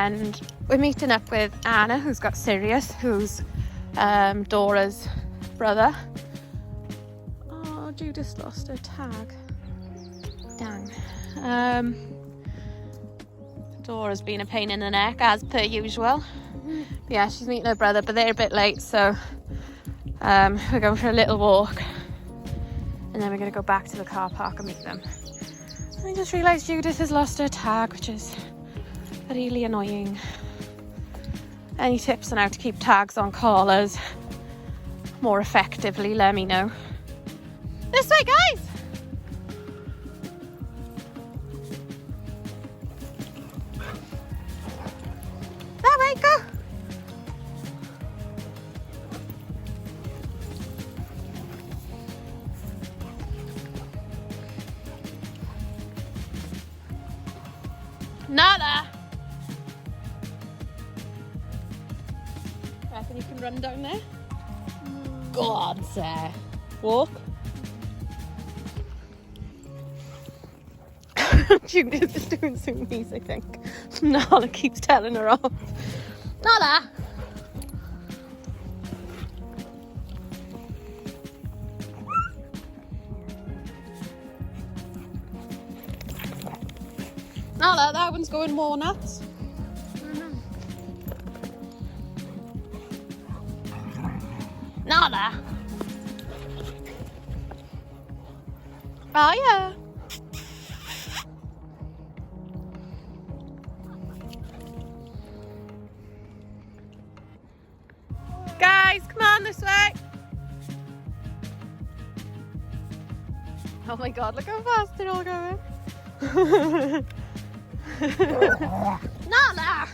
and we're meeting up with Anna, who's got Sirius, who's Dora's brother. Oh, Judith lost her tag. Dang. Dora's been a pain in the neck, as per usual. Yeah, she's meeting her brother, but they're a bit late, so we're going for a little walk. And then we're going to go back to the car park and meet them. I just realised Judith has lost her tag, which is really annoying. Any tips on how to keep tags on collars more effectively, let me know. This way, guys! That way, go! Nada! Reckon you can run down there? Go on, sir. Walk. Judith is doing zoomies, I think. Nala keeps telling her off. Nala! Nala, that one's going more nuts. Nala! Oh yeah. Guys, come on this way. Oh my god, look how fast they're all going. Nala!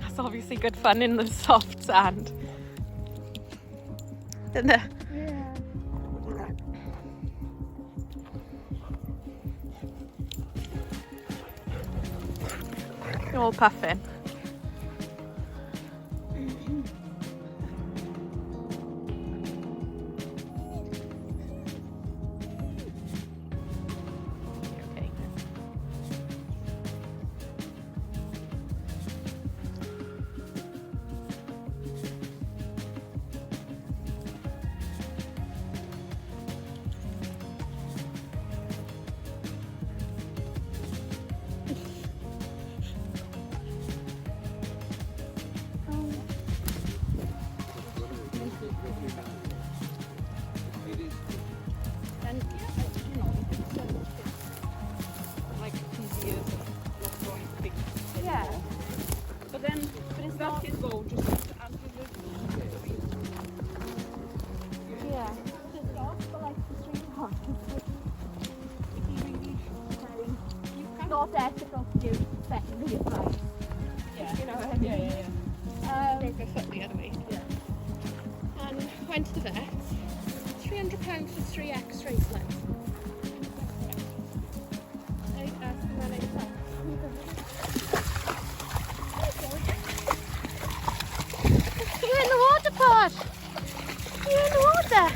That's obviously good fun in the soft sand. Isn't it? Yeah. You're all puffing. Okay. And you know, like easier going big. Yeah. But it's not his goal, just answer yeah. Just off, but like the street park. It's not ethical to do secondary advice. Yeah. You know what I mean? Yeah. Broke her foot the other week. Yeah. And went to the vet. £300 for 3 X-rays left. I asked him when I said. You're in the water pod. You're in the water.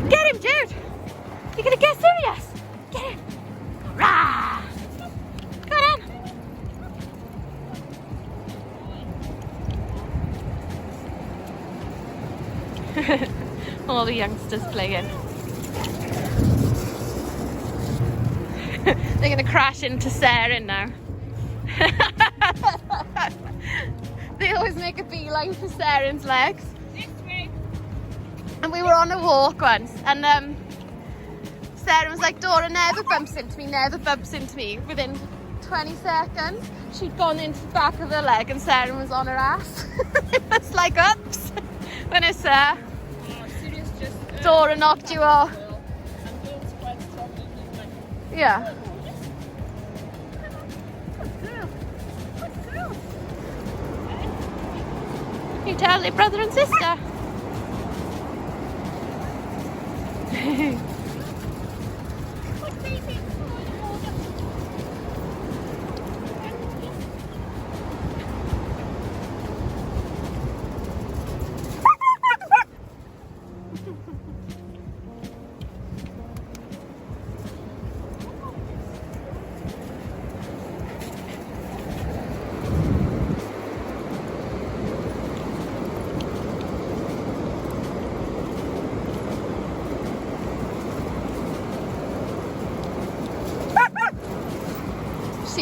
Get him, Jude. You're gonna get serious. Get him. Rah. All the youngsters playing. They're going to crash into Sarah now. They always make a beeline for Sarah's legs. This way. And we were on a walk once, and Sarah was like, Dora never bumps into me, never bumps into me. Within 20 seconds, she'd gone into the back of her leg and Sarah was on her ass. It was like, oops. When I saw Dora knocked you off. Yeah. You tell your brother and sister.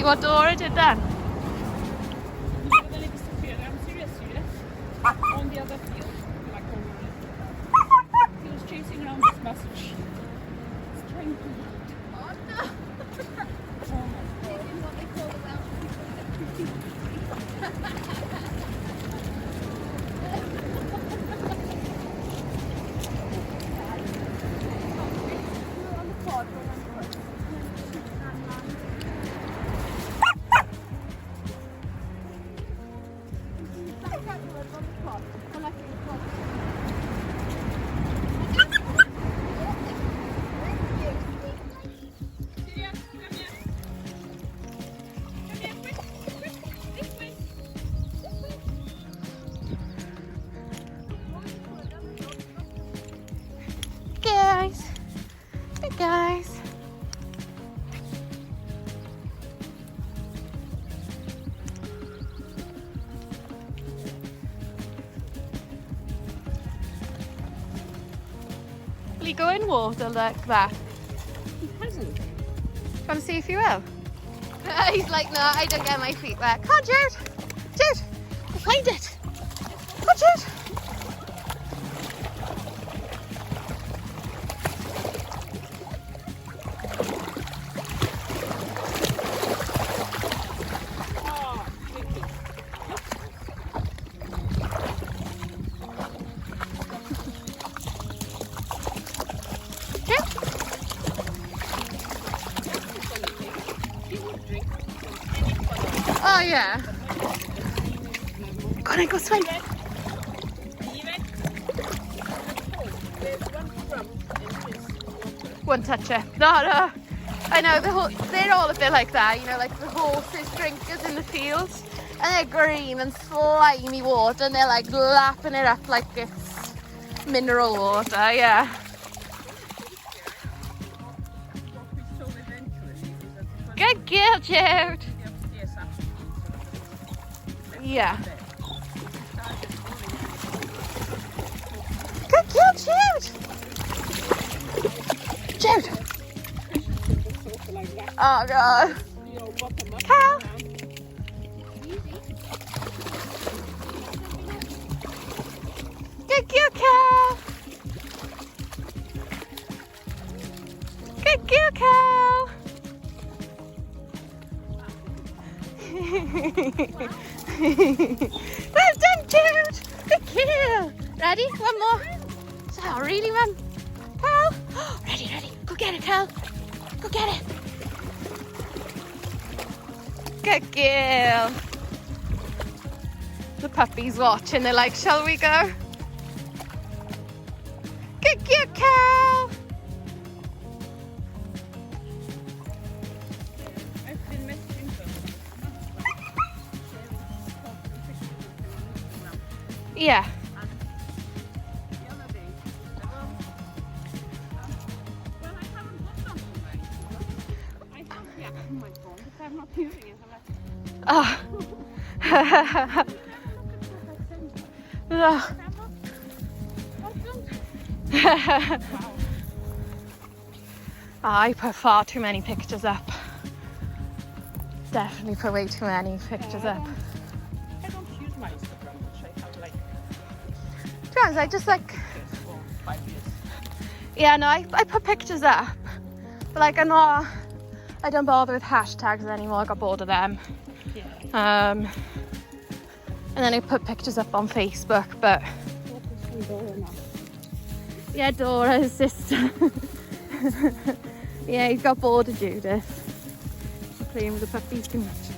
what Dora did then? I'm serious. On the other field, like he was chasing around this message. He's trying to. Oh no! Guys. Hey guys. Will you go in water like that? He hasn't. Want to see if you will? He's like, no, I don't get my feet wet. Come on, Jude. Jude, go find it. Come on, Jude. Oh yeah. Go on, go swim. One toucher. No. I know they're all a bit like that, you know, like the horses, drinkers in the fields, and they're green and slimy water, and they're like lapping it up like it's mineral water. Yeah. Good girl, Jude. Yeah. Good girl, Jude. Jude. Oh God. Cal. Good girl, Cal. Good girl, Cal. Well done, Jude. Good girl. Ready? One more. So really, Mum? Cal. Ready. Go get it, Cal. Go get it. Good girl. The puppy's watching. They're like, shall we go? Good girl, Cal. Yeah. Oh. Oh. I put far too many pictures up. Definitely put way too many pictures up. I don't use my Instagram, which I have like. To be honest, I just like. 5 years. Yeah, no, I put pictures up, but like I don't bother with hashtags anymore. I got bored of them. Yeah. And then I put pictures up on Facebook, but yeah, Dora's sister. Yeah, he's got bored of Judith. He's playing with the puppies too much.